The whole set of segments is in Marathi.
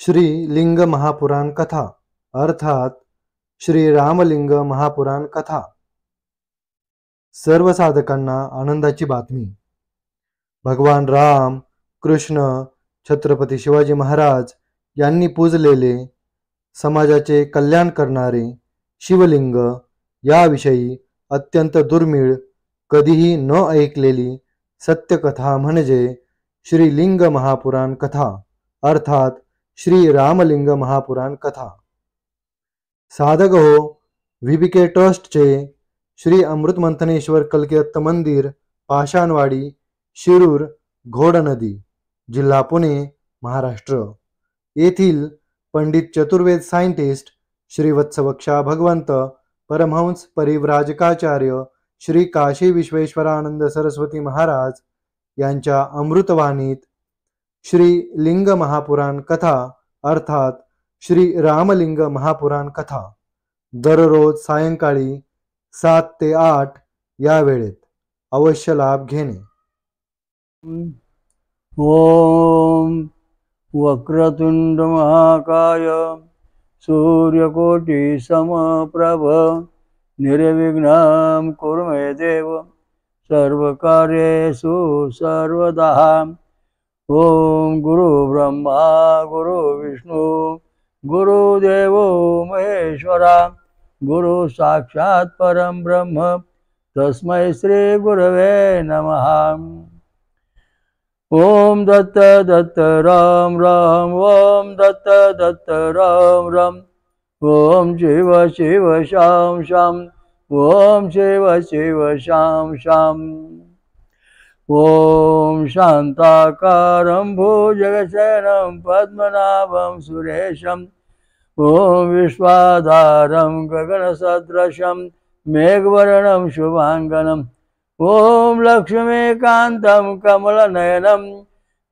श्री लिंग महापुराण कथा अर्थात श्री रामलिंग महापुराण कथा। सर्व साधकांना आनंदाची बातमी। भगवान राम, कृष्ण, छत्रपती शिवाजी महाराज यांनी पूजलेले समाजाचे कल्याण करणारे शिवलिंग याविषयी अत्यंत दुर्मिळ, कधीही न ऐकलेली सत्यकथा म्हणजे श्री लिंग महापुराण कथा अर्थात श्री रामलिंग महापुराण कथा। साधक हो, व्हीबीके ट्रस्टचे श्री अमृतमंथनेश्वर कल्किदत्त मंदिर, पाषाणवाडी, शिरूर, घोडनदी, जिल्हा पुणे, महाराष्ट्र येथील पंडित चतुर्वेद सायंटिस्ट श्री वत्सवक्षा भगवंत परमहंस परिव्राजकाचार्य श्री काशी विश्वेश्वरानंद सरस्वती महाराज यांच्या अमृतवाणीत श्री लिंग महापुराण कथा अर्थात श्री रामलिंग महापुराण कथा दररोज सायंकाळी 7 ते 8 या वेळेत अवश्य लाभ घेणे। ओम वक्रतुंड महाकाय सूर्यकोटि समप्रभ निर्विघ्नं कुरु मे देव सर्वकार्येषु सर्वदा। ओम गुरु ब्रह्मा गुरु विष्णु गुरुदेवो महेश्वरा गुरु साक्षात् परम ब्रह्म तस्मै श्री गुरवे नमः। ओम दत्त दत्त राम राम ओम दत्त दत्त राम राम ओम शिव शिव शाम शाम ओम शिव शिव शाम शाम। ओम शांताकारं भुजगशयनं पद्मनाभं सुरेशं ओम विश्वाधारं गगनसदृशं मेघवर्णं शुभांगनं ओम लक्ष्मीकान्तं कमलनयनं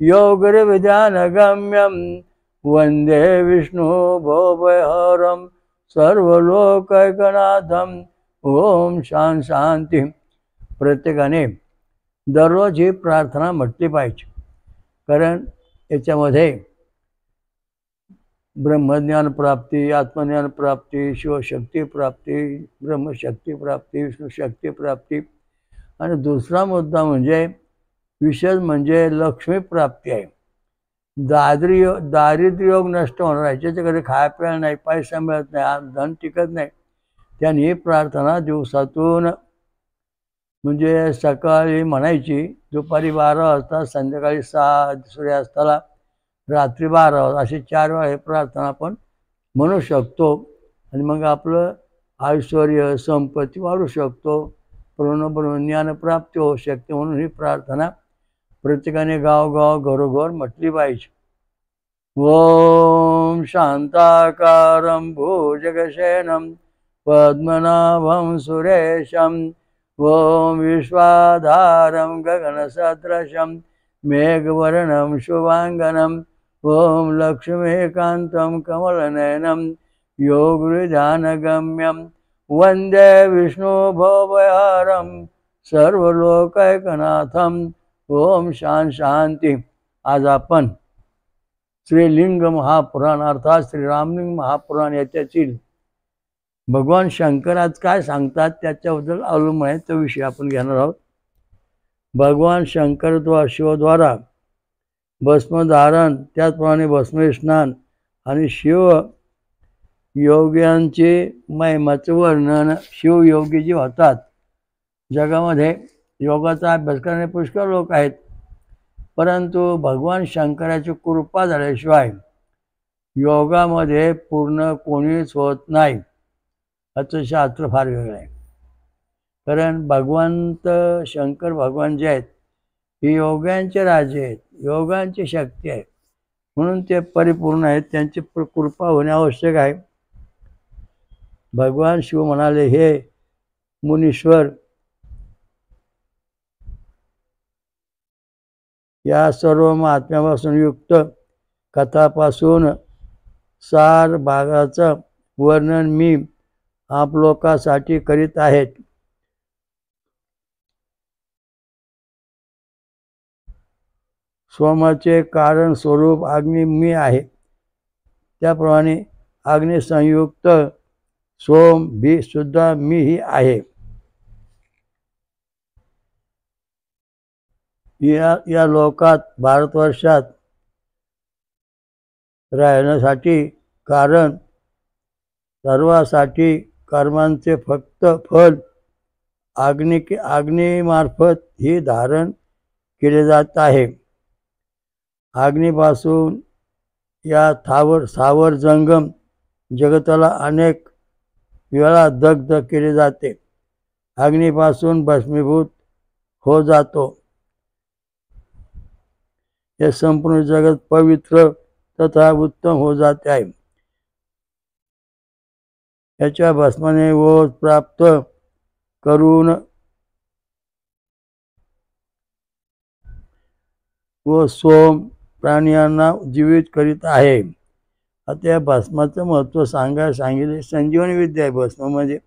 योगिर्विद्यानगम्यं वन्दे विष्णु भवभयहरं सर्वलोकैकनाथं। ओम शांती। प्रत्येकाने दररोज ही प्रार्थना म्हटली पाहिजे, कारण याच्यामध्ये ब्रह्मज्ञान प्राप्ती, आत्मज्ञान प्राप्ती, शिवशक्ती प्राप्ती, ब्रह्मशक्ती प्राप्ती, विष्णुशक्ती प्राप्ती आणि दुसरा मुद्दा म्हणजे विशेष म्हणजे लक्ष्मी प्राप्ती आहे। दारिद्र्य योग नष्ट होणार आहे, ज्याच्याकडे खाया प्यायला नाही, पैसा मिळत नाही, धन टिकत नाही, त्यांनी ही प्रार्थना दिवसातून म्हणजे सकाळी म्हणायची, दुपारी 12 वाजता, संध्याकाळी 6 सूर्यास्ताला, रात्री 12 वाजता, अशी 4 वेळा ही प्रार्थना आपण म्हणू शकतो आणि मग आपलं ऐश्वर्य संपत्ती वाढू शकतो, पूर्ण ज्ञान प्राप्ती होऊ शकते। म्हणून ही प्रार्थना प्रत्येकाने गावगाव घरोघर म्हटली पाहिजे। ओम शांताकारं भुजगशयनं पद्मनाभं सुरेशं ओम विश्वाधारं गगनसदृशं मेघवर्णं शुभांगनं ओम लक्ष्मीकान्तं कमलनयनं योगविधानगम्यं वन्दे विष्णु भवभयहरं सर्वलोकैकनाथं। ओम शांती। आज आपण श्रीलिंग महापुराण अर्थात श्री रामलिंग महापुराण याच्यातील भगवान शंकर आज काय सांगतात त्याच्याबद्दल अवलंबून आहे, तो विषय आपण घेणार आहोत। भगवान शंकर शिवद्वारा भस्मधारण, त्याचप्रमाणे भस्म स्नान आणि शिव योग्यांचे महिमाचं वर्णन, शिवयोगी जे होतात जगामध्ये, योगाचा अभ्यास करणारे पुष्कळ लोक आहेत, परंतु भगवान शंकराची कृपा झाल्याशिवाय योगामध्ये पूर्ण कोणीच होत नाही। याचं शास्त्र फार वेगळं आहे, कारण भगवंत शंकर भगवान जे आहेत हे योगांचे राजे आहेत, योगांची शक्ती आहे, म्हणून ते परिपूर्ण आहेत, त्यांची कृपा होणे आवश्यक आहे। भगवान शिव म्हणाले, हे मुनीश्वर, या सर्व महात्म्यापासून युक्त कथापासून सार भागाचं वर्णन मी आप लोकांसाठी करीत आहेत। सोमाचे कारण स्वरूप अग्नी मी आहे, त्याप्रमाणे अग्निसंयुक्त सोम भी सुद्धा मीही आहे. या लोकात भारतवर्षात राहण्यासाठी कारण सर्वासाठी कर्मांचे फक्त फल अग्नीमार्फत ही धारण केले जात आहे. अग्नीपासून या सावर जंगम जगताला अनेक वेळा दग्ध केले जाते. अग्नीपासून भस्मीभूत हो जातो. हे संपूर्ण जगत पवित्र तथा उत्तम हो जाते आहे. याच्या भस्माने ओज प्राप्त करून व सोम प्राण्यांना जीवित करीत आहे. आता या भस्माचं महत्त्व सांगितले. संजीवनी विद्या आहे भस्म म्हणजे.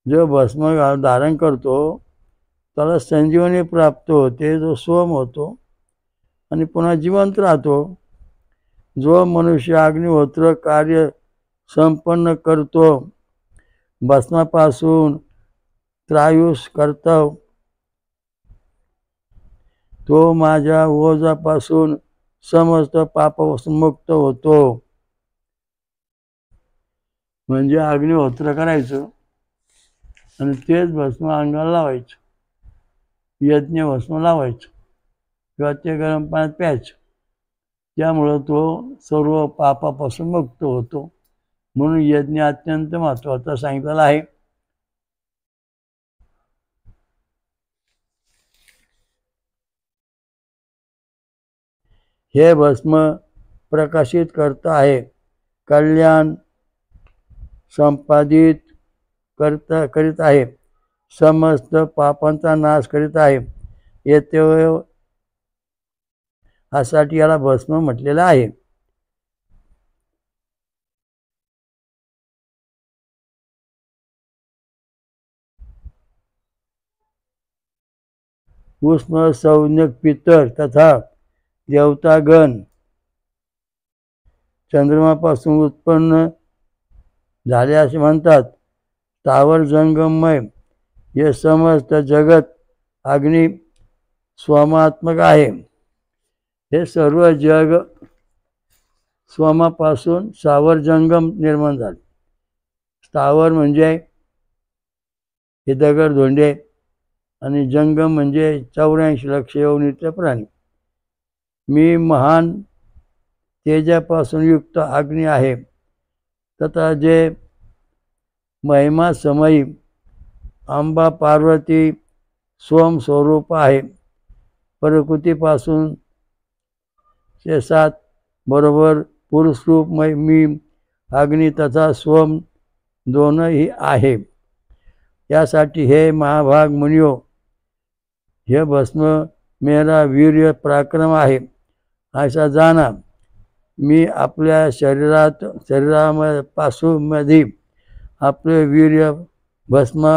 जो भस्म धारण करतो त्याला संजीवनी प्राप्त होते, जो सोम होतो आणि पुन्हा जिवंत राहतो. जो मनुष्य अग्निहोत्र कार्य संपन्न करतो, भस्मापासून त्रायुष करतो, तो माझ्या ओझापासून समस्त पापापासून मुक्त होतो. म्हणजे अग्निहोत्र करायचं आणि तेच भस्म अंगाला लावायचं, यज्ञ भस्म लावायचं किंवा ते गरम पाण्यात प्यायचं. त्यामुळं तो सर्व पापापासून मुक्त होतो. म्हणून यज्ञ अत्यंत महत्त्वाचा सांगितलेला आहे. हे भस्म प्रकाशित करत आहे, कल्याण संपादित करीत आहे, समस्त पापांचा नाश करीत आहे. येथे यासाठी याला भस्म म्हटलेलं आहे. उष्ण सौम्यक पितर तथा देवतागण चंद्रमापासून उत्पन्न झाले असे म्हणतात. स्थावर जंगममय हे समस्त जगत अग्नी स्वमात्मक आहे. हे सर्व जग स्वमापासून स्थावर जंगम निर्माण झाले. स्थावर म्हणजे हे दगड धोंडे आणि जंगम म्हणजे 84 लक्ष योनीचे प्राणी. मी महान तेजापासून युक्त अग्नी आहे. तथा जे महिमा समयी अंबा पार्वती सोम स्वरूप आहे. प्रकृतीपासून 7 बरोबर पुरुषरूप मी अग्नी तथा सोम दोनही आहे. यासाठी हे महाभाग मुनियो, हे भस्म मेरा वीर्य पराक्रम आहे असा जाना. मी आपल्या शरीरापासून मध्ये आपले वीर्य भस्म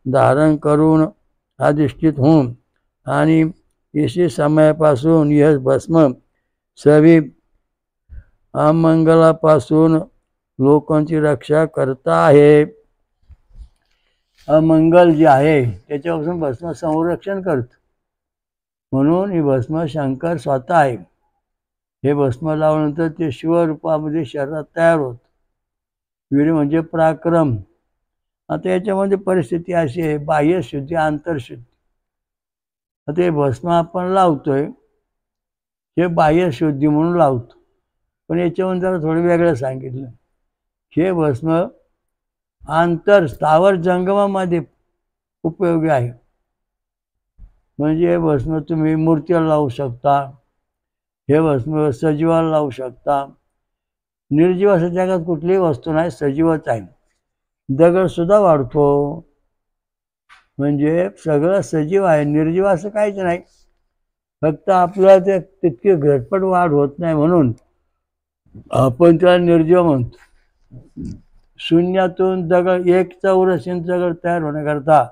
धारण करून अधिष्ठित होऊन आणि इसी समयापासून यह भस्म सभी अमंगलापासून लोकांची रक्षा करता आहे. अमंगल जे आहे त्याच्यापासून भस्म संरक्षण करतं. म्हणून ही भस्म शंकर स्वतः आहे. हे भस्म लावल्यानंतर ते शिवरूपामध्ये शरीरात तयार होत. वीर्य म्हणजे पराक्रम. आता याच्यामध्ये परिस्थिती अशी आहे, बाह्यशुद्धी आंतरशुद्धी. आता हे भस्म आपण लावतोय हे बाह्यशुद्धी म्हणून लावतो, पण याच्यामध्ये जरा थोडं वेगळं सांगितलं. हे भस्म स्थावर जंगमामध्ये उपयोगी आहे. म्हणजे हे भस्म तुम्ही मूर्तीला लावू शकता, हे भस्म सजीवाला लावू शकता. निर्जीव असं जगात कुठलीही वस्तू नाही, सजीवच आहे. दगड सुद्धा वाढतो, म्हणजे सगळं सजीव आहे, निर्जीव असं काहीच नाही. फक्त आपल्याला ते तितकी घटपट वाढ होत नाही म्हणून आपण त्याला निर्जीव म्हणतो. शून्यातून दगड 1 चौरस इंच दगड तयार होण्याकरता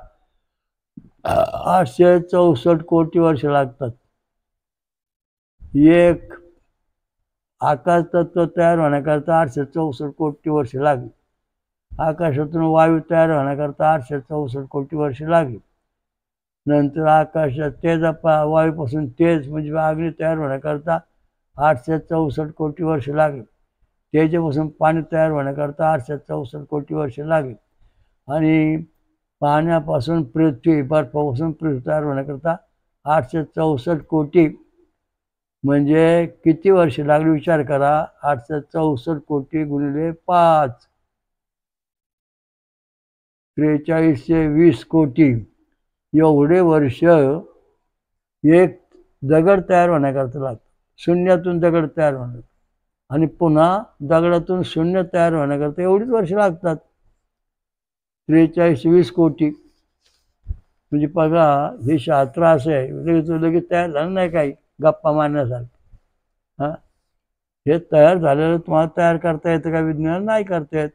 864 कोटी वर्ष लागतात. 1 आकाश तत्व तयार होण्याकरता 864 कोटी वर्षे लागली. आकाशातून वायू तयार होण्याकरता 864 कोटी वर्षे लागली. नंतर आकाशात वायूपासून तेज म्हणजे अग्नी तयार होण्याकरता 864 कोटी वर्षे लागली. तेजापासून पाणी तयार होण्याकरता 864 कोटी वर्षे लागली. आणि पाण्यापासून पृथ्वी, बर्फापासून पृथ्वी तयार होण्याकरता 864 कोटी म्हणजे किती वर्षे लागली विचार करा. 864 कोटी गुणिले 5, 4320 कोटी एवढे वर्ष एक दगड तयार होण्याकरता लागतं. शून्यातून दगड तयार होण्याकरता आणि पुन्हा दगडातून शून्य तयार होण्याकरता एवढीच वर्ष लागतात. 4320 कोटी म्हणजे बघा, हे शास्त्र असं आहे लगेच तयार झालं नाही काही गप्पा मारण्यासारखं. हां, हे तयार झालेलं तुम्हाला तयार करता येतं का? विज्ञान नाही करता येत.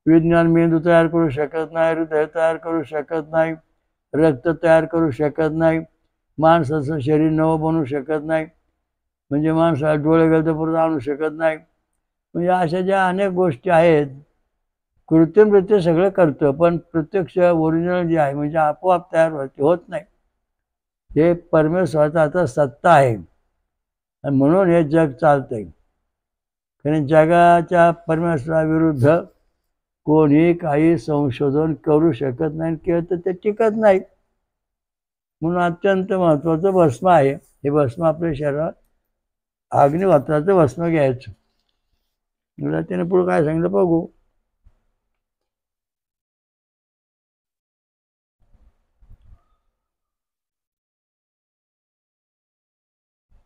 विज्ञान मेंदू तयार करू शकत नाही, हृदय तयार करू शकत नाही, रक्त तयार करू शकत नाही, माणसाचं शरीर नवं बनवू शकत नाही, म्हणजे माणसाला डोळे गेलं तर परत आणू शकत नाही. म्हणजे अशा ज्या अनेक गोष्टी आहेत, कृत्रिमरित्या सगळं करतं, पण प्रत्यक्ष ओरिजिनल जे आहे म्हणजे आपोआप तयार होत नाही. हे परमेश्वराचा आता सत्ता आहे आणि म्हणून हे जग चालतंय. कारण जगाच्या परमेश्वराविरुद्ध कोणी काही संशोधन करू शकत नाही, केलं तर ते टिकत नाही. म्हणून अत्यंत महत्त्वाचं भस्म आहे. हे भस्म आपल्या शरीरात अग्निहोत्राचं भस्म घ्यायचं. मला त्याने पुढे काय सांगितलं बघू.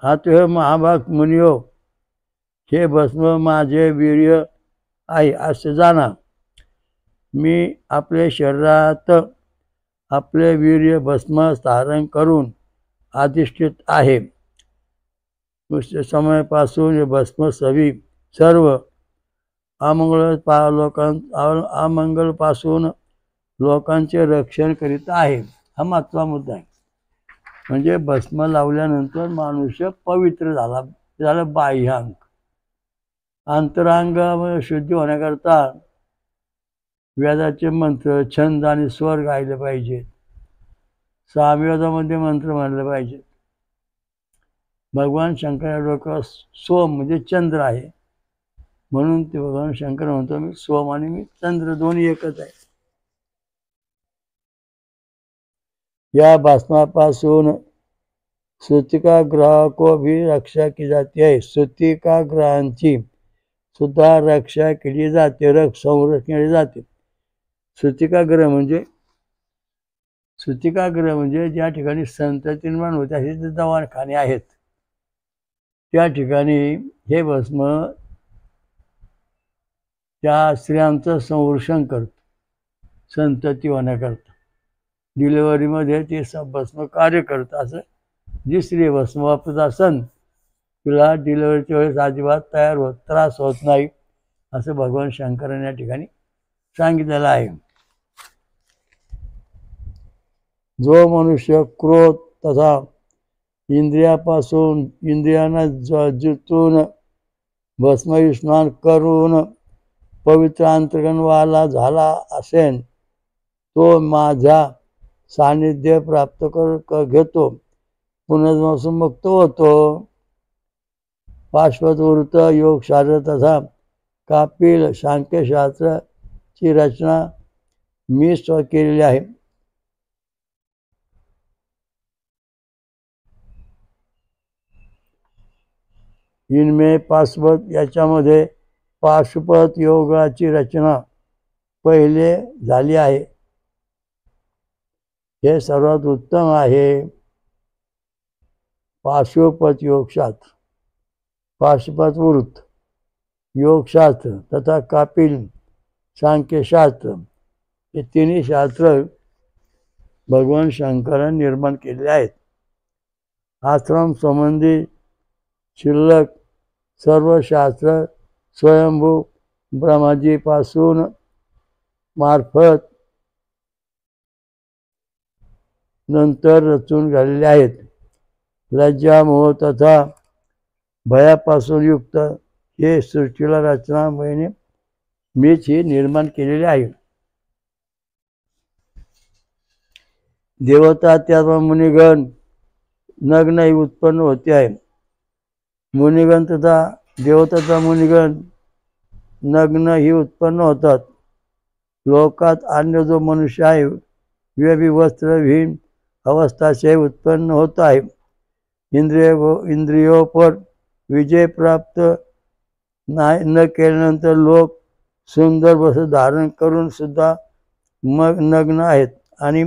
हा तो हे महाभाग मुनियो, हे भस्म माझे वीर्य आहे असे जाणा. मी आपल्या शरीरात आपले वीर्य भस्म धारण करून अधिष्ठित आहे. समयापासून हे भस्म सर्व अमंगलपासून लोकांचे रक्षण करीत आहे. हा महत्त्वाचा मुद्दा आहे. म्हणजे भस्म लावल्यानंतर मनुष्य पवित्र झालं बाह्यांग. अंतरांग शुद्धी होण्याकरता वेदाचे मंत्र, छंद आणि स्वर गायले पाहिजेत. सामवेदामध्ये मंत्र म्हणले पाहिजेत. भगवान शंकर डोक्यावर सोम म्हणजे चंद्र आहे, म्हणून ते भगवान शंकर म्हणतो मी सोम आणि मी चंद्र दोन्ही एकच आहे. या भस्मापासून सूतिकाग्रह को भी रक्षा की जाती है. सूतिकाग्रहांची सुद्धा रक्षा केली जाते, संरक्षण केले जाते. सूतिकाग्रह म्हणजे ज्या ठिकाणी संतती निर्माण होते असे जे दवाखाने आहेत, त्या ठिकाणी हे भस्म त्या स्त्रियांचं संरक्षण करतं संतती होण्याकरता. डिलिव्हरीमध्ये ते भस्म कार्य करतं. असं जी स्त्री भस्म वापरत असन तिला डिलिव्हरीच्या वेळेस अजिबात त्रास होत नाही, असं भगवान शंकरांनी या ठिकाणी सांगितलेलं आहे. जो मनुष्य क्रोध तथा इंद्रियांना जितून भस्म स्नान करून पवित्र अंतर्गणवाला झाला असेल, तो माझा सानिध्य प्राप्त घेतो, पुनर्जन्मापासून मुक्त होतो. पार्श्ववृत्त योगशास्त्र तथा कापिल सांख्यशास्त्राची रचना मी केलेली आहे. याच्यामध्ये पाशुपत योगाची रचना पहिले झाली आहे. हे सर्वात उत्तम आहे. पाशुपत योगशास्त्र, पाशुपत वृत्त योगशास्त्र तथा कापिल सांख्यशास्त्र हे तिन्ही शास्त्र भगवान शंकरांनी निर्माण केले आहेत. आश्रम संबंधी शिल्लक सर्व शास्त्र स्वयंभू ब्रह्माजीपासून मार्फत नंतर रचून झालेले आहेत. लज्जा मोह तथा भयापासून युक्त हे सृष्टीला रचनामयने मीच ही निर्माण केलेले आहे. देवता त्यात मुनिगण नग्नही उत्पन्न होते आहे. मुनिगण तथा देवता मुनिगण नग्न ही उत्पन्न होतात. लोकात अन्य जो मनुष्य आहे वस्त्रविहीन अवस्था उत्पन्न होत आहे. इंद्रियों पर विजय प्राप्त न केल्यानंतर लोक सुंदर वस्त्र धारण करून सुद्धा मग नग्न आहेत. आणि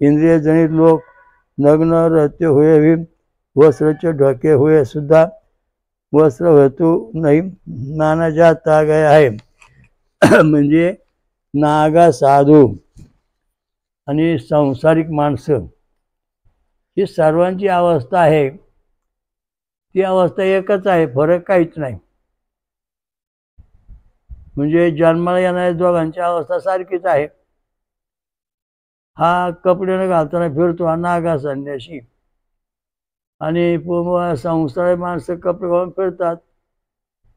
इंद्रियजनित लोक नग्न रहते हुए भी वस्त्र ढके हुए सुद्धा वस्त्र हेतु नाही नाना जाता गया आहे. म्हणजे नागा साधू आणि सांसारिक माणसं ही सर्वांची अवस्था आहे. ती अवस्था एकच आहे, फरक काहीच नाही. म्हणजे जन्माला येणाऱ्या दोघांची अवस्था सारखीच आहे. हा कपडे न घालताना फिरतो, हा नागा संन्यासी. आणि संसारी माणसं कपडे घालून फिरतात,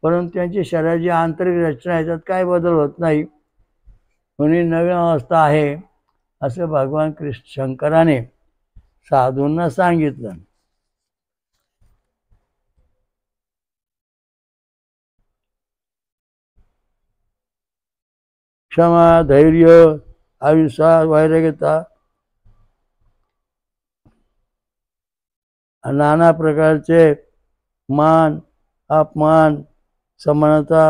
परंतु त्यांची शरीराची आंतरिक रचना याच्यात काय बदल होत नाही, म्हणून नवीन अवस्था आहे असं भगवान कृष्ण शंकराने साधूंना सांगितलं. क्षमा, धैर्य, अहिंसा, वैराग्यता, नाना प्रकारचे मान अपमान, समानता,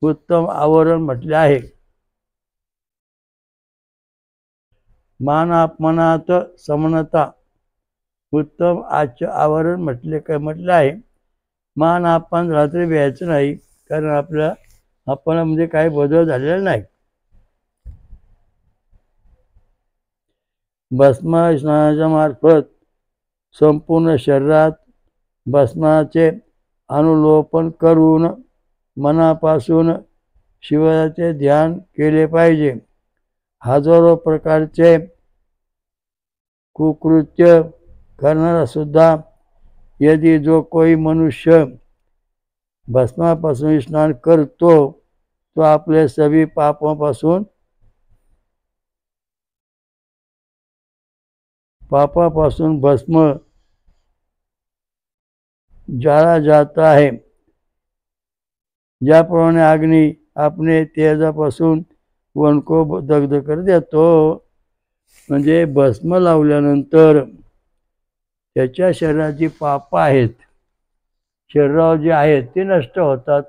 उत्तम आवरण म्हटले आहे. मान अपमानात समानता उत्तम आवरण म्हटले आहे. मान अपमान रात्री व्यायचं नाही, कारण आपल्या अपमानामध्ये काही बदल झालेला नाही. भस्म स्नानाच्या मार्फत संपूर्ण शरीरात भस्माचे अनुलोपन करून मनापासून शिवाचे ध्यान केले पाहिजे. हजारो प्रकारचे कुकृत्य करणारा सुद्धा यदि जो कोई मनुष्य भस्मापासून स्नान करतो तो आपले सभी पापापासून भस्म जाळा जाता है. ज्याप्रमाणे अग्नी आपले तेजापासून वन को दग्ध कर देतो, म्हणजे भस्म लावल्यानंतर त्याच्या शरीराची पाप आहेत, शरीरावर जे आहेत ते नष्ट होतात.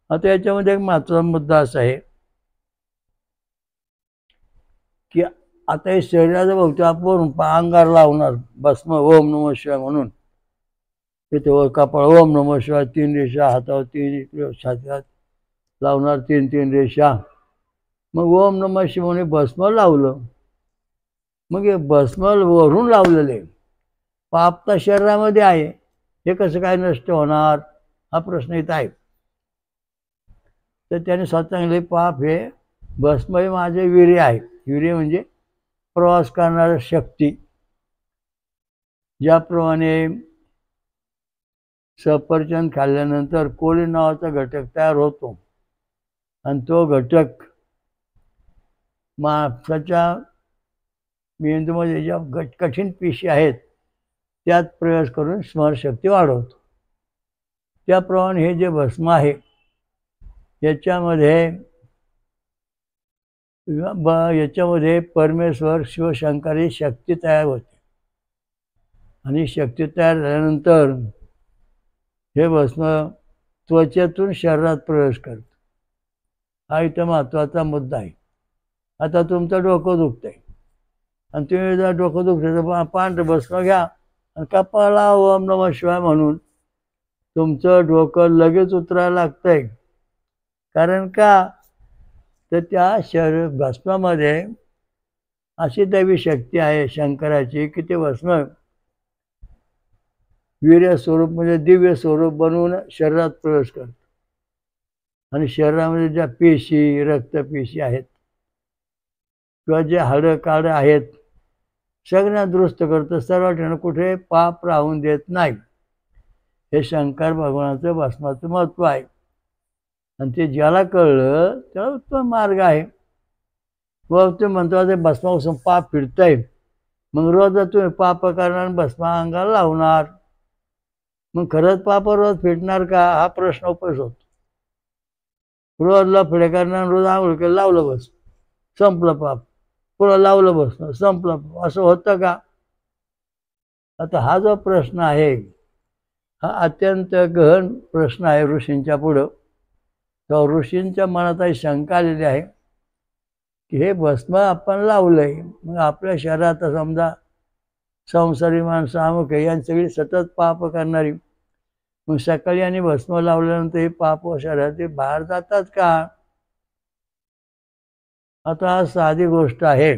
आता याच्यामध्ये एक महत्त्वाचा मुद्दा असा आहे की आता हे शरीराचं बघतो आपण अंगार लावणार भस्म ओम नमः शिवाय म्हणून, तिथे कपाळ ओम नमः शिवाय 3 रेषा, हातावर 3 छातीत लावणार 3 रेषा. मग ओम नमः शिवाय भस्म लावलं, मग हे भस्म वरून लावलेले पाप तर शरीरामध्ये आहे, हे कसं काय नष्ट होणार हा प्रश्न येत आहे. तर त्याने सांगितले पाप हे भस्म हे माझे वीर्य आहे. वीर्य म्हणजे प्रवास करणारी शक्ती. ज्याप्रमाणे सफरचंद खाल्ल्यानंतर कोलिन नावाचा घटक तयार होतो आणि तो घटक माणसाच्या मेंदूमध्ये ज्या कठीण पेशी आहेत त्यात प्रवेश करून स्मरणशक्ती वाढवतो. त्याप्रमाणे हे जे भस्म आहे याच्यामध्ये परमेश्वर शिवशंकरी शक्ती तयार होते. आणि शक्ती तयार झाल्यानंतर हे भस्म त्वचेतून शरीरात प्रवेश करतं. हा इथं महत्त्वाचा मुद्दा आहे. आता तुमचं डोकं दुखतंय आणि तुम्ही जर डोकं दुखतं तर पांढरं भस्म घ्या आणि कपाळाला ओम नमः शिवाय म्हणून तुमचं डोकं लगेच उतरायला लागतंय. कारण का तर त्या शरीर भस्मामध्ये अशी दैवी शक्ती आहे शंकराची की ते भस्म वीर्य स्वरूप म्हणजे दिव्य स्वरूप बनवून शरीरात प्रवेश करतं. आणि शरीरामध्ये ज्या पेशी रक्तपेशी आहेत किंवा जे हाडं काडं आहेत सगळ्यांना दुरुस्त करतं, सर्व ठिकाणी कुठे पाप राहून देत नाही. हे शंकर भगवानाचं भस्माचं महत्त्व आहे. आणि ते ज्याला कळलं त्याला उत्तम मार्ग आहे. व ते म्हणतो ते भस्मापासून पाप फिरतंय, मग रोज तुम्ही पाप करणार भस्मा अंगाला लावणार, मग खरंच पाप रोज फिटणार का हा प्रश्न उपस्थित होतो. रोज लफडे करणार, रोज आंघोळ केलं लावलं बस संपलं पाप, पुढं लावलं बसणं संपलं पाप, असं होतं का? आता हा जो प्रश्न आहे हा अत्यंत गहन प्रश्न आहे ऋषींच्या पुढं. तर ऋषींच्या मनात ही शंका आलेली आहे की हे भस्म आपण लावलंय, मग आपल्या शरीरात समजा संसारी माणसं अमुक आहे यांनी सगळी सतत पाप करणारी, मग सकाळी आणि भस्म लावल्यानंतर हे पाप शरीरात बाहेर जातात का? आता साधी गोष्ट आहे,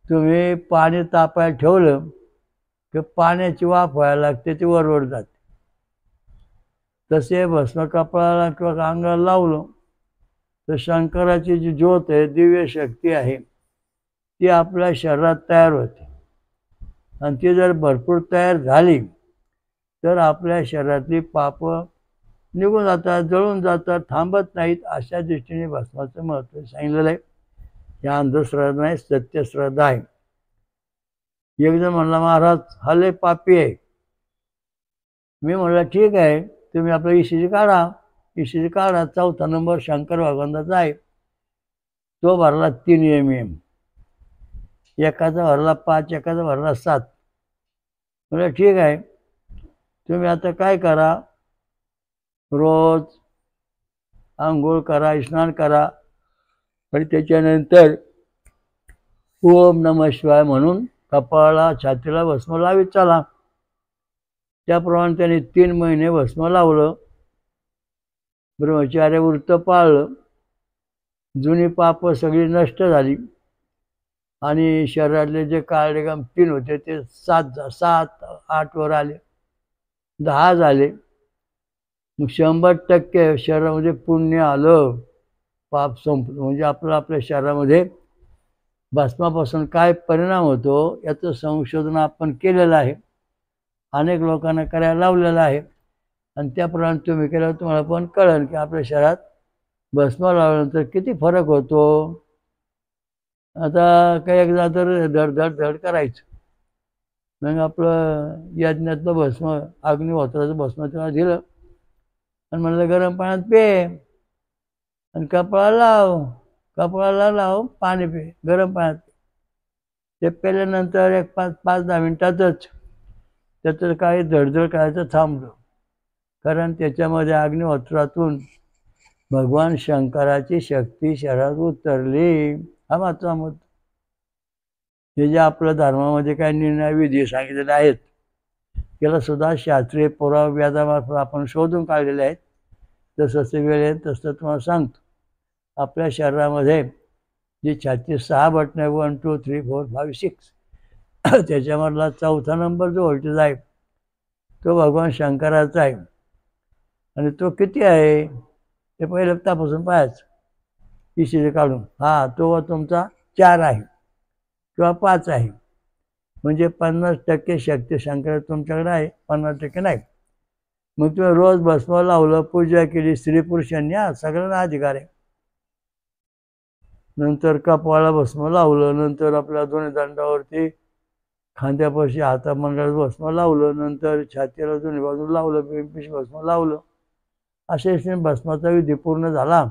तुम्ही पाणी तापायला ठेवलं की पाण्याची वाफ व्हायला लागते, ती वरवर जाते. तसे भस्म कपाळाला किंवा अंगाला लावलं तर शंकराची जी ज्योत आहे, दिव्य शक्ती आहे, ती आपल्या शरीरात तयार होते. आणि ती जर भरपूर तयार झाली तर आपल्या शरीरातली पाप निघून जातात, जळून जातात, थांबत नाहीत. अशा दृष्टीने भस्माचं महत्त्व सांगितलेलं आहे. या अंधश्रद्धा नाही, सत्यश्रद्धा आहे. एक जण म्हणला महाराज हा लय पापी आहे. मी म्हणलं ठीक आहे, तुम्ही आपलं ईशीजी काढा. ईशीजी काढा, 4था नंबर शंकर भगवंताचा आहे. तो भरला 3 mm, एकाचा भरला 5, एकाचा भरला 7. म्हणलं ठीक आहे, तुम्ही आता काय करा, रोज आंघोळ करा, स्नान करा आणि त्याच्यानंतर ओम नमः शिवाय म्हणून कपाळाला छातीला भस्म लावीत चला. त्याप्रमाणे त्यांनी 3 महिने भस्म लावलं, ब्रह्मचार्य व्रत पाळलं, जुनी पाप सगळी नष्ट झाली आणि शरीरातले जे काळे काम 3 होते ते 7, 8 वर आले, 10 झाले. मग 100% शरीरामध्ये पुण्य आलं, पाप संपलं. म्हणजे आपल्या शरीरामध्ये भस्मापासून काय परिणाम होतो याचं संशोधन आपण केलेलं आहे, अनेक लोकांना करायला लावलेलं आहे. आणि त्याप्रमाणे तुम्ही केल्यावर तुम्हाला पण कळेल की आपल्या शरीरात भस्म लावल्यानंतर किती फरक होतो. आता काही एकदा तर धड करायचं, मग आपलं यज्ञातलं भस्म, अग्निहोत्राचं भस्म त्याला दिलं आणि म्हणलं गरम पाण्यात पे आणि कपाळाला लाव पाणी पे, गरम पाण्यात. ते पेल्यानंतर एक 5-10 मिनिटातच त्याचं काही धडधड करायचं थांबलं, कारण त्याच्यामध्ये अग्निहोत्रातून भगवान शंकराची शक्ती शरीरात उतरली. हा महत्त्वाचा मुद्दा. हे जे आपल्या धर्मामध्ये काही निर्णय विधी सांगितलेले आहेत याला सुद्धा शास्त्रीय पुरावा वेदामार्फत आपण शोधून काढलेले आहेत. जसं वेळ आहे तसं तुम्हाला सांगतो. आपल्या शरीरामध्ये जी छाती 6 बटणं 1, 2, 3, 4, 5, 6 त्याच्यामधला 4था नंबर जो व्होल्टेज आहे तो भगवान शंकराचा आहे. आणि तो किती आहे ते पहिलं तपासून पाहायचं ईशीजी काढून. हा तो तुमचा 4 आहे किंवा 5 आहे, म्हणजे 50% शक्ती शंकर तुमच्याकडे आहे, 50% नाही. मग तुम्ही रोज भस्म लावलं, पूजा केली, स्त्री पुरुषांनी, हा सगळ्यांना अधिकार आहे. नंतर कपाळाला भस्म लावलं, नंतर आपल्या दोन्ही दंडावरती खांद्यापाशी हातामंडळात भस्म लावलं, नंतर छातीला दोन्ही बाजूला लावलं, पिंपीशी भस्म लावलं. असे भस्माचा विधी पूर्ण झाला.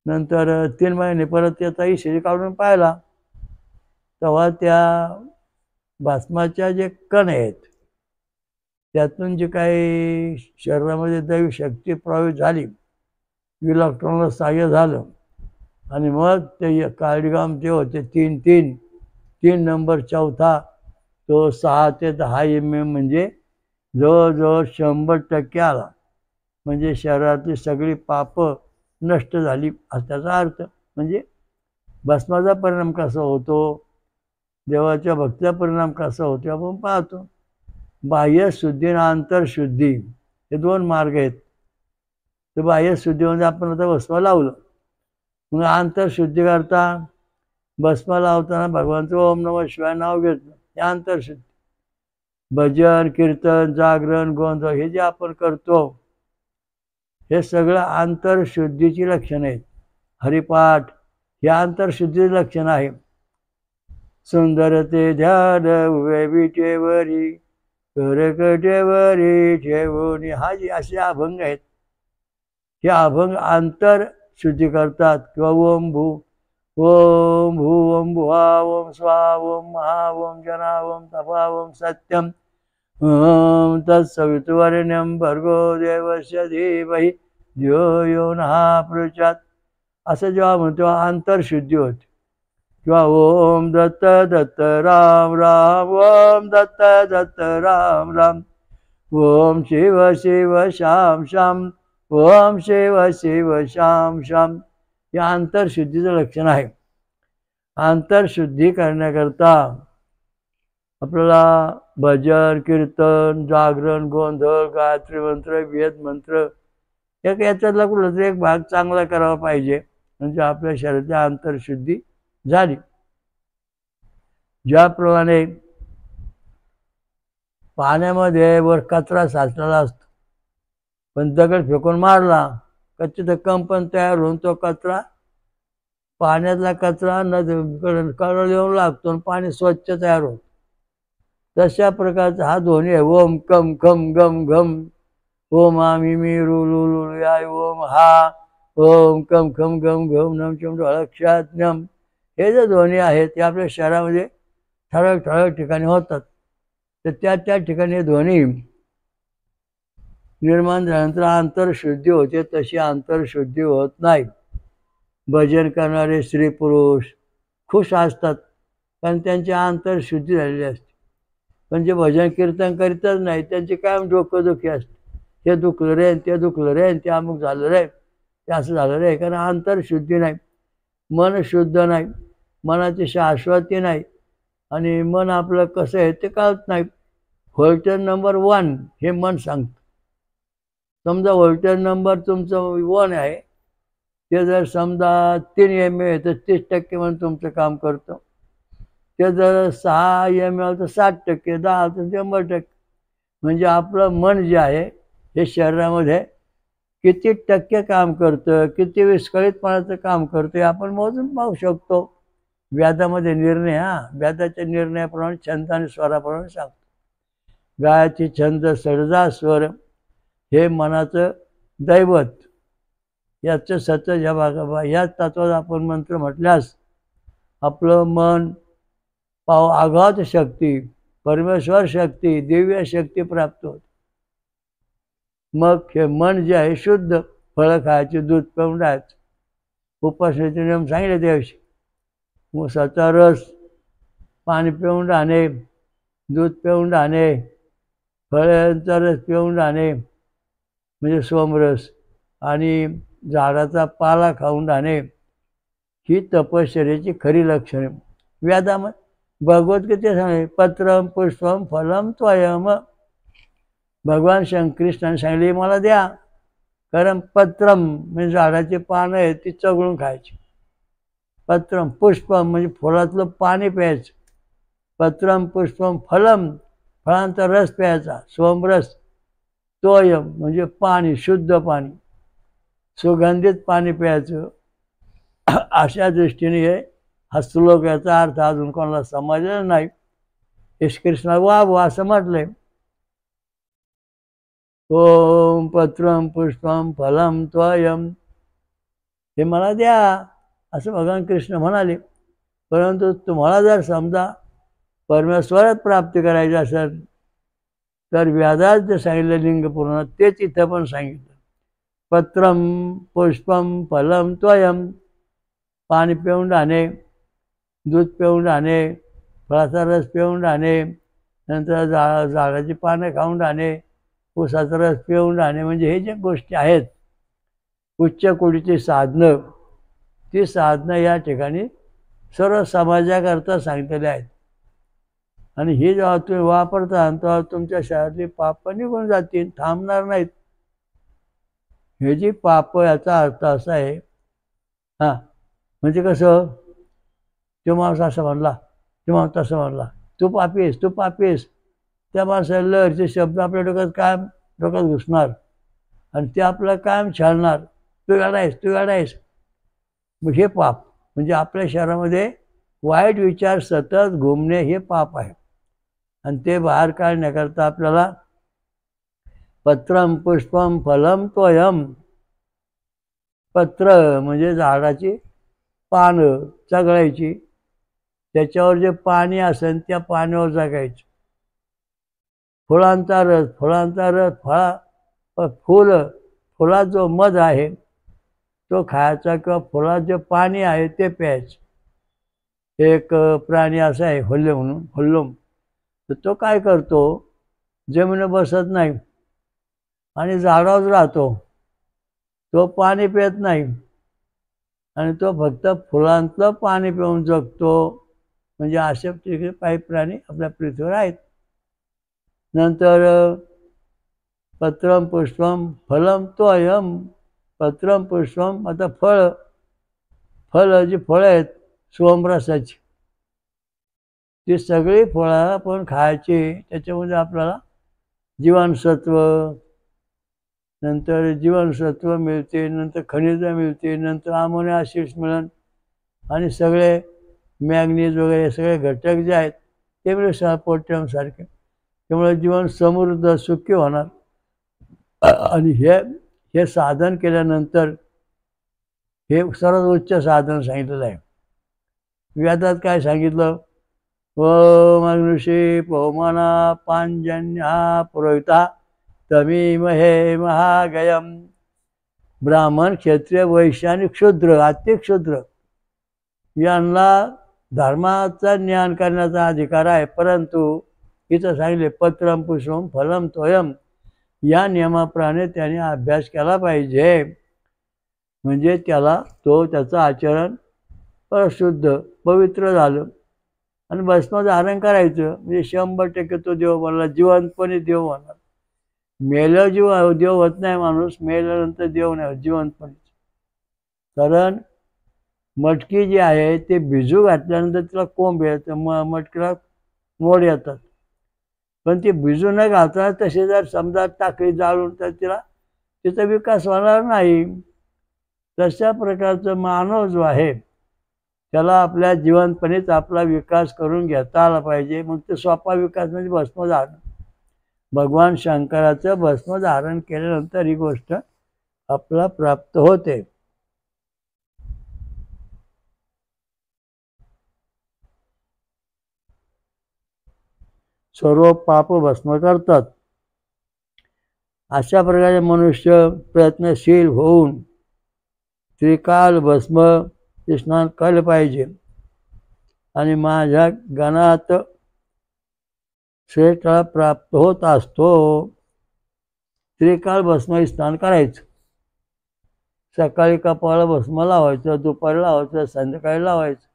नंतर 3 महिने परत त्याचा ईशीजी काढून पाहिला, तेव्हा त्या भस्माच्या जे कण आहेत त्यातून जे काही शरीरामध्ये दैवी शक्ती प्रवाहित झाली, इलेक्ट्रॉनला सहाय्य झालं आणि मग ते कार्डिगाम जे होते 3 नंबर 4था तो 6 ते 10 mm, म्हणजे जवळजवळ 100% आला. म्हणजे शरीरातली सगळी पाप नष्ट झाली त्याचा अर्थ. म्हणजे भस्माचा परिणाम कसा होतो, देवाच्या भक्तीचा परिणाम कसा होतो आपण पाहतो. बाह्यशुद्धी आणि आंतरशुद्धी हे 2 मार्ग आहेत. तर बाह्यशुद्धीमध्ये आपण आता भस्म लावलं, मग आंतरशुद्धी करता भस्म लावताना भगवानचं ओम नमः शिवाय नाव घेतलं, हे अंतर्शुद्धी. भजन कीर्तन जागरण गोंधळ हे जे आपण करतो हे सगळं अंतर्शुद्धीची लक्षणं आहेत. हरिपाठ हे अंतर्शुद्धीचे लक्षण आहे. सुंदर ते ध्यान उभे विटेवरी करकटेवरी ठेवून, हा जे असे अभंग आहेत हे अभंग आंतर शुद्धी करतात. किंवा ओम भू ओम भू ओम भुवा ओम स्वा ओम महा ओम जना ओम तपा ओम सत्यम ओम तत्सवितुर्वरेण्यं भर्गो देवस्य धीमहि धियो यो नः प्रचोदयात्, असं जेव्हा म्हणतो अंतर्शुद्धी होते. किंवा ओम दत्त दत्त राम राम ओम दत्त दत्त राम राम ओम शिव शिव श्याम श्याम ओम शिव शिव श्याम श्याम, हे अंतर्शुद्धीचं लक्षण आहे. अंतर्शुद्धी करण्याकरता आपल्याला भजन कीर्तन जागरण गोंधळ गायत्री मंत्र वेद मंत्र याच्यातला कुठला तरी एक भाग चांगला करावा पाहिजे, म्हणजे आपल्या शरीराची अंतर्शुद्धी झाली. ज्याप्रमाणे पाण्यामध्ये वर कचरा साचलेला असतो, पण दगड फेकून मारला का तिथं कंपन तयार होऊन तो कचरा पाण्यातला कचरा कळर येऊन लागतो आणि पाणी स्वच्छ तयार होतं. तशा प्रकारचा हा ध्वनी आहे. ओम कम खम गम घम ओम आमी मी रु लु लु याय ओम हा ओम कम खम गम घम नम चम ढळक्षात नम, हे जे ध्वनी आहेत ते आपल्या शरीरामध्ये ठळक ठळक ठिकाणी होतात. तर त्या ठिकाणी ध्वनी निर्माण झाल्यानंतर अंतर्शुद्धी होते, तशी अंतर्शुद्धी होत नाही. भजन करणारे स्त्री पुरुष खुश असतात कारण त्यांची अंतर्शुद्धी झालेली असते. पण जे भजन कीर्तन करीतच नाही त्यांचे कायम डोकंदुखी असते. हे दुखलं रे ते दुखलं रे ते अमुक झालं रे ते असं झालं रे, कारण अंतर्शुद्धी नाही, मन शुद्ध नाही, मनाची शाश्वती नाही आणि मन आपलं कसं आहे ते कळत नाही. व्होल्टेज नंबर 1 हे मन सांगतं. समजा व्होल्टेज नंबर तुमचं 1 आहे, ते जर समजा 3 MA तर 30% मन तुमचं काम करतं. ते जर 6 MA तर 60%, 10 तर 100%. म्हणजे आपलं मन जे आहे हे शरीरामध्ये किती टक्के काम करतं, किती विस्कळीतपणाचं काम करतं हे आपण मोजून पाहू शकतो. व्यादामध्ये निर्णय, व्यादाच्या निर्णयाप्रमाणे छंद आणि स्वराप्रमाणे सांगतो. गायत्री छंद सडजा स्वर हे मनाचं दैवत, याचं सत्य ज्या भागा याच तत्वात आपण मंत्र म्हटल्यास आपलं मन आघात शक्ती परमेश्वर शक्ती दिव्य शक्ती प्राप्त होते. मग हे मन जे आहे शुद्ध, फळं खायचे दूध पिऊन राहायचं. उपासनेचे नियम सांगितले त्याविषयी. ऊसाचा रस पाणी पिऊन राहणे, दूध पिऊन राहणे, फळांचा रस पिऊन राहणे म्हणजे सोमरस, आणि झाडाचा पाला खाऊन राहणे ही तपश्चर्याची खरी लक्षणे. व्यादामध्ये भगवद्गीतेत सांगितले पत्रम पुष्पम फलम त्वयम. भगवान श्रीकृष्णाने सांगितले मला द्या, कारण पत्रम म्हणजे झाडाची पानं आहेत ती चघळून खायची. पत्रम पुष्पम म्हणजे फुलातलं पाणी प्यायचं. पत्रम पुष्पम फलम फळांचा रस प्यायचा, सोमरस. तोयम म्हणजे पाणी, शुद्ध पाणी, सुगंधित पाणी प्यायचं. अशा दृष्टीने हा श्लोक याचा अर्थ अजून कोणाला समजला नाही. श्रीकृष्णा वा असं म्हटलंय. ओम पत्रम पुष्पम फलम त्वयम, हे मला द्या असं भगवान कृष्ण म्हणाले. परंतु तुम्हाला जर समजा परमेश्वरात प्राप्ती करायची असेल तर व्यादात जे सांगितलं लिंग पूर्ण तेच इथं पण सांगितलं. पत्रम पुष्पम फलम त्वयम, पाणी पिऊन राहणे, दूध पिऊन राहणे, फळाचा रस पिऊन राहणे, नंतर झाडाची पानं खाऊन राहणे, ऊसाचा रस पिऊन राहणे, म्हणजे हे जे गोष्टी आहेत उच्च कोटीची साधनं, ती साधनं या ठिकाणी सर्व समाजाकरता सांगितलेली आहेत. आणि ही जेव्हा तुम्ही वापरता तेव्हा तुमच्या शरीरातली पापं निघून जातील, थांबणार नाहीत. हे जी पाप याचा अर्थ असा आहे, म्हणजे कसं तो माणूस असं म्हणला, तो माणूस तसं म्हणला, तू पापी आहेस, तू पापी आहेस. त्या माणसाला लहरचे शब्द आपल्या डोक्यात कायम डोक्यात घुसणार आणि ते आपल्याला कायम छाळणार. तू गाडा आहेस, तू गाडा आहेस. मग हे पाप म्हणजे आपल्या शरीरामध्ये वाईट विचार सतत घुमणे हे पाप आहे. आणि ते बाहेर काढण्याकरता आपल्याला पत्रम पुष्पम फलम तोयम. पत्र म्हणजे झाडाची पानं चघळायची, त्याच्यावर जे पाणी असेल त्या पाण्यावर जगायचं. फुलांचा रस, फुलांचा रस, फुलात जो मध आहे तो खायचा किंवा फुलात जे पाणी आहे ते प्यायचं. एक प्राणी असा आहे होल्ले म्हणून, होल्लोम. तर तो काय करतो, जमिनीवर बसत नाही आणि झाडावर राहतो. तो पाणी पित नाही आणि तो फक्त फुलांचं पाणी पिऊन जगतो. म्हणजे असे काही प्राणी आपल्या पृथ्वीवर आहेत. नंतर पत्रम पुष्पम फलम तोयम. पत्रम पुष्पम, आता फळं जी फळं आहेत सोमरसाची, ती सगळी फळं आपण खायची. त्याच्यामध्ये आपल्याला जीवनसत्व, नंतर जीवनसत्व मिळते, नंतर खनिज मिळते, नंतर अमोनिया ॲसिड्स मिळेल आणि सगळे मॅग्नीज वगैरे सगळे घटक जे आहेत ते मिळेल पोटॅशियमसारखे. त्यामुळे जीवन समृद्ध सुखी होणार. आणि हे साधन केल्यानंतर हे सर्वात उच्च साधन सांगितलेलं आहे. वेदात काय सांगितलं, ओम अग्निषी पवमाना पांजन्या पुरोहिता तमीमहे महागयम. ब्राह्मण, क्षत्रिय, वैश्य आणि क्षुद्र, अतिक्षुद्र यांना धर्माचं ज्ञान करण्याचा अधिकार आहे. परंतु इथं सांगितले पत्रम पुष्पम फलम तोयम, या नियमाप्रमाणे त्याने अभ्यास केला पाहिजे. म्हणजे त्याचं आचरण परशुद्ध पवित्र झालं. आणि भस्म धारण करायचं म्हणजे 100% तो देव बनला, जिवंतपणे देव होणार. मेलं देव होत नाही माणूस, मेल्यानंतर देव नाही होत, जिवंतपणे. कारण मटकी जी आहे ते भिजू घातल्यानंतर तिला कोंब येतं, मटकीला मोड येतात. पण ती भिजू न घालताना तसे जर समजा टाकळी जाळून तर तिचा विकास होणार नाही. तशा प्रकारचं मानव जो आहे त्याला आपल्या जिवंतपणेच आपला विकास करून घेता आला पाहिजे. मग ते सोपा विकास म्हणजे भस्मधारण. भगवान शंकराचं भस्मधारण केल्यानंतर ही गोष्ट आपल्याला प्राप्त होते. सर्व पाप भस्म करतात. अशा प्रकारे मनुष्य प्रयत्नशील होऊन त्रिकाल भस्म स्नान केलं पाहिजे. आणि माझ्या गणात श्रेष्ठ प्राप्त होत असतो. त्रिकाल भस्म स्नान करायचं. सकाळी कपाळाला भस्म लावायचं, दुपारी लावायचं, संध्याकाळी लावायचं.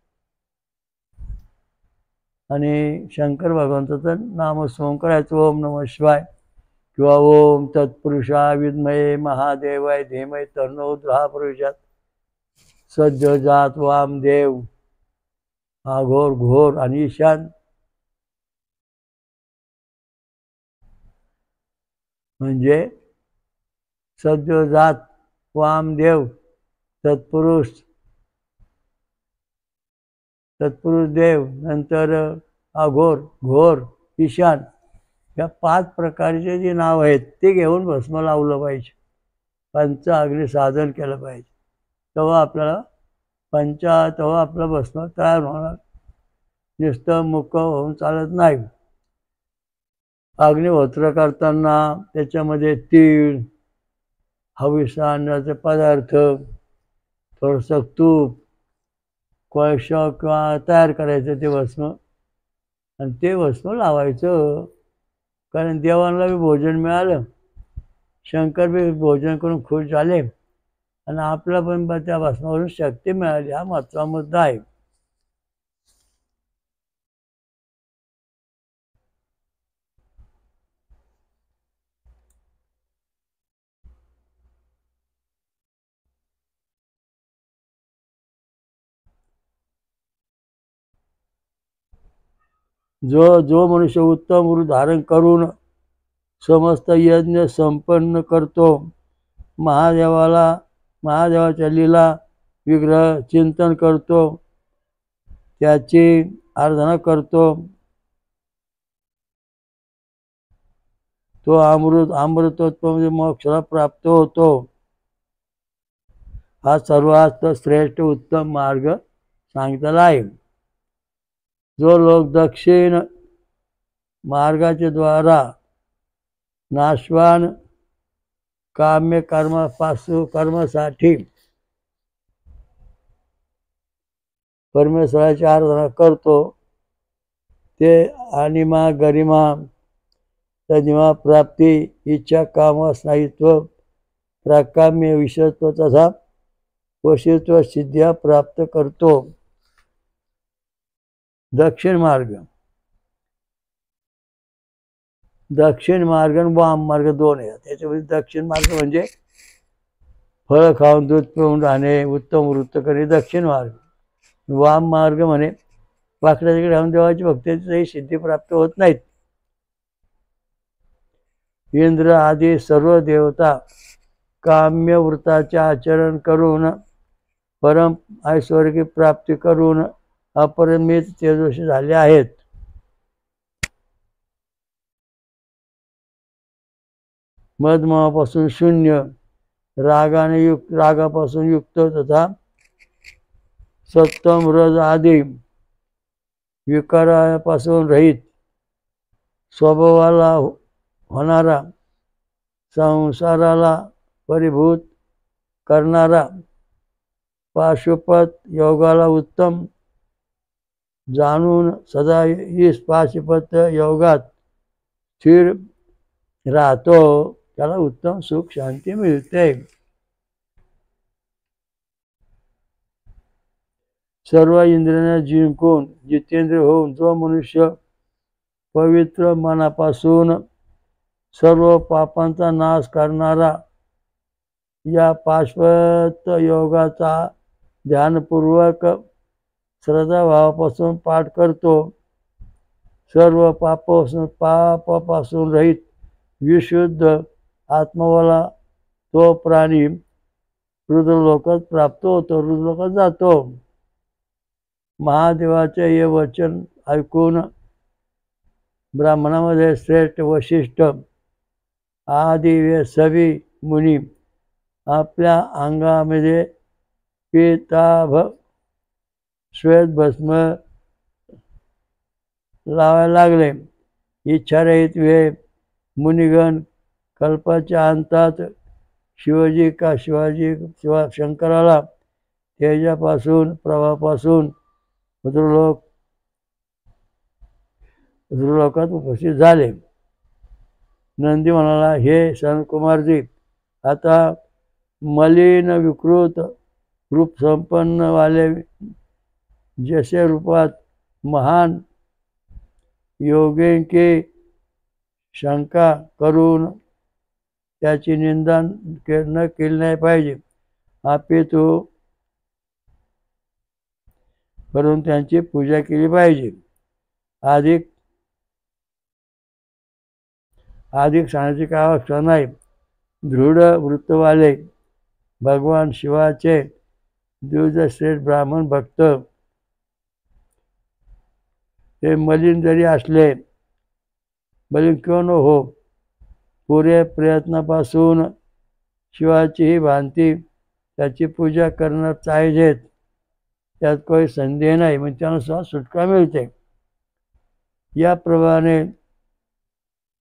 आणि शंकर भगवंताचं नामस्मरण करायचं, ओम नमः शिवाय किंवा ओम तत्पुरुषा विद्महे महादेवाय धीमहि तन्नो रुद्रः प्रचोदयात्. सद्योजात वामदेव, अघोर, घोर आणि ईशान. म्हणजे सद्योजात वामदेव, तत्पुरुष देव, नंतर अघोर, घोर, ईशान, या 5 प्रकारचे जे नाव आहेत ते घेऊन भस्म लावलं पाहिजे. पंचाग्नी साधन केलं पाहिजे. तेव्हा आपलं भस्म तयार होणार. नुसतं मुख होऊन चालत नाही. अग्निहोत्र करताना त्याच्यामध्ये तीळ, हविष्य अन्नाचे पदार्थ, थोडंसं तूप, कोळसा किंवा तयार करायचं ते भस्म आणि ते भस्म लावायचं. कारण देवांना बी भोजन मिळालं, शंकर बी भोजन करून खुश झाले आणि आपला पण त्या भस्मावरून शक्ती मिळाली. हा महत्त्वाचा मुद्दा आहे. जो मनुष्य उत्तम रूप धारण करून समस्त यज्ञ संपन्न करतो, महादेवाच्या लीला विग्रह चिंतन करतो, त्याची आराधना करतो, तो अमृतत्व म्हणजे मोक्षाला प्राप्त होतो. हा सर्वात श्रेष्ठ उत्तम मार्ग सांगितलेला आहे. जो लोक दक्षिण मार्गाच्या द्वारा नाशवान काम्य कर्मासाठी परमेश्वराची आराधना करतो, ते अनिमा गरिमा तनिमा प्राप्ती इच्छा काम स्थायित्व प्राकाम्य विषत्व तथा वशित्व सिद्ध्या प्राप्त करतो. दक्षिण मार्ग आणि वाम मार्ग दोन आहेत. त्याच्यामध्ये दक्षिण मार्ग म्हणजे फळ खाऊन दूध पिऊन राहणे, उत्तम वृत्त करणे दक्षिण मार्ग. वाम मार्ग म्हणे वाकड्या तिकडे राहून देवाची भक्तीची सिद्धी प्राप्त होत नाहीत. इंद्र आदी सर्व देवता काम्य वृत्ताचे आचरण करून परम ऐश्वर्य प्राप्ती करून अपरिमित तेजस्वी झाले आहेत. मदमापासून शून्य, रागापासून युक्त तथा सत्तम रज आदी विकारापासून रहित, स्वभावाला होणारा, संसाराला परिभूत करणारा, पाशुपत योगाला उत्तम जाणून सदा ईश पाशुपत योगात स्थिर राहतो, त्याला उत्तम सुख शांती मिळते. सर्व इंद्रियांना जिंकून जितेंद्र होऊन जो मनुष्य पवित्र मनापासून सर्व पापांचा नाश करणारा या पाशुपत योगाचा ध्यानपूर्वक श्रद्धाभावापासून पाठ करतो, सर्व पापापासून रहित विशुद्ध आत्मावाला तो प्राणी रुद्रलोकात प्राप्त होतो, रुद्रलोकात जातो. महादेवाचे हे वचन ऐकून ब्राह्मणामध्ये श्रेष्ठ वशिष्ठ आदी वे सभी मुनी आपल्या अंगामध्ये पिताभ श्वेत भस्म लावायला लागले. इच्छारहित वे मुनिगण कल्पाच्या अंतात शंकराला तेजापासून प्रभापासून रुद्रलोकात उपस्थित झाले. नंदी म्हणाला, हे सनकुमारजी, आता मलिन विकृत रूप संपन्न वाले जसे रूपात महान योगेंकी शंका करून त्याची निंदा न केली नाही पाहिजे, अपितु करून त्यांची पूजा केली पाहिजे. अधिक सांगण्याची काय आवश्यकता नाही. दृढ वृत्तवाले भगवान शिवाचे द्विजश्रेष्ठ ब्राह्मण भक्त ते मलिन जरी असले, मलिन किंवा न हो, पुरे प्रयत्नापासून शिवाची ही भांती त्याची पूजा करणार पाहिजेत, त्यात काही संदेह नाही, म्हणजे त्यानुसार सुटका मिळते. याप्रमाणे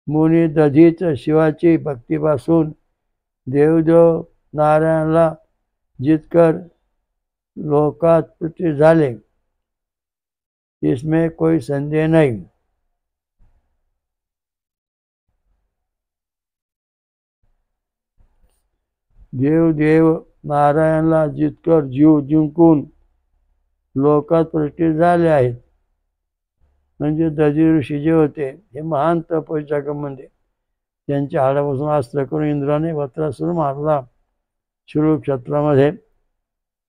मुनी दधीच शिवाची भक्तीपासून देवदेव नारायणाला जितकर लोकात प्रति झाले, इसमें कोई संदेह नहीं. देव नारायणला जितकर जीव जिंकून लोकात प्रतिष्ठित झाले आहेत, म्हणजे दधी ऋषी जे होते हे महान तपस्वी जगामध्ये, त्यांच्या हाडापासून अस्त्र करून इंद्राने वत्रासुर मारला. शिरूर क्षेत्रामध्ये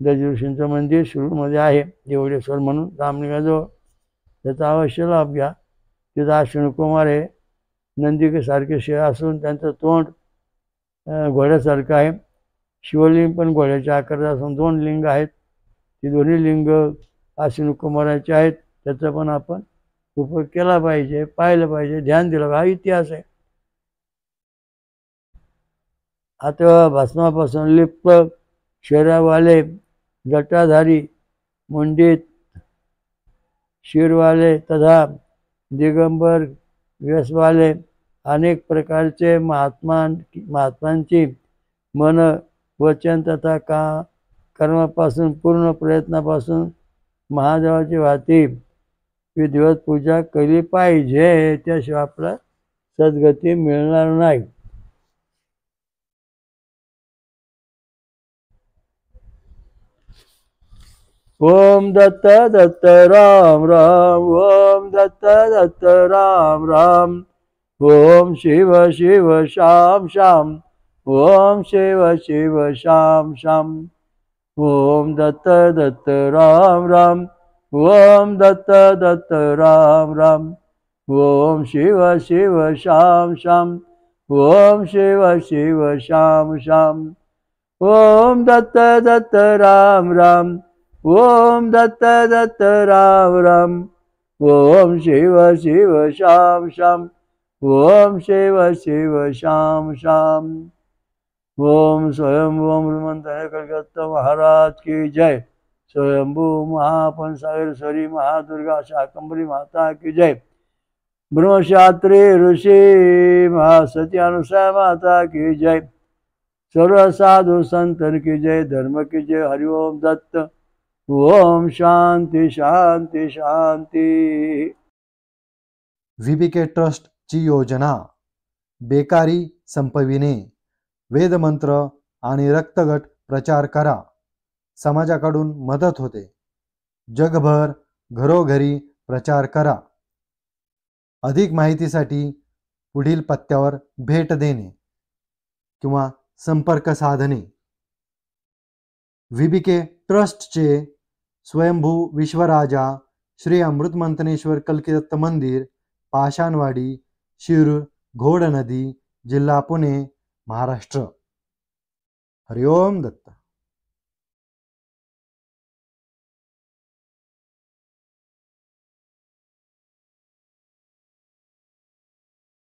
दधी ऋषींचं मंदिर शिरूरमध्ये आहे, देवळेश्वर म्हणून रामलिंगाजवळ. त्याचा अवश्य लाभ घ्या. तिथं अश्विनीकुमार आहे. नंदिकेसारखे शेळ असून त्यांचं तोंड घोड्यासारखं आहे. शिवलिंग पण घोड्याच्या आकाराचं असून 2 लिंग आहेत. ती दोन्ही लिंग अश्विनीकुमाराचे आहेत. त्याचा पण आपण उपयोग केला पाहिजे, पाहिलं पाहिजे, ध्यान दिलं पाहिजे. हा इतिहास आहे. आता भस्मापासून लिप्त शरीरावाले, जटाधारी, मुंडीत शिरवाले तथा दिगंबर वेशवाले अनेक प्रकारचे महात्मांची मन, वचन तथा कर्मापासून, पूर्ण प्रयत्नापासून महादेवाची वाती विधिवत पूजा केली पाहिजे. त्याशिवाय आपला सद्गती मिळणार नाही. ओम दत्त दत्त राम राम, ओम दत्त दत्त राम राम, ओम शिव शिव शाम शाम, ओम शिव शिव शाम शाम, ओम दत्त दत्त राम राम, ओम दत्त दत्त राम राम, ओम शिव शिव शाम शाम, ओम शिव शिव शाम शाम, ओम दत्त दत्त राम राम, ओम दत्त दत्त राम राम, ओम शिव शिव शाम शाम, ओम शिव शिव शाम शाम, ओम स्वयंभू अमृतमंथन कलकत्ता महाराज की जय, स्वयंभू महापंसागरेश्वरी महादुर्गा शाकंभरी माता की जय, ब्रह्मशास्त्री ऋषि महासती अनुसया माता की जय, सर्व साधु संतन की जय, धर्म की जय. हरिओम दत्त. ओम शांती शांती शांती. VBK ट्रस्ट ची योजना बेकारी संपविणे, वेदमंत्र आणि रक्तगट प्रचार करा. समाजाकडून मदत होते. जगभर घरोघरी प्रचार करा. अधिक माहितीसाठी पुढील पत्त्यावर भेट देणे किंवा संपर्क साधणे. VBK ट्रस्टचे स्वयंभू विश्वराजा श्री अमृतमंथनेश्वर कल्किदत्त मंदिर, पाषाणवाडी, शिरूर, घोड नदी, जिल्हा पुणे, महाराष्ट्र. हरिओम दत्त.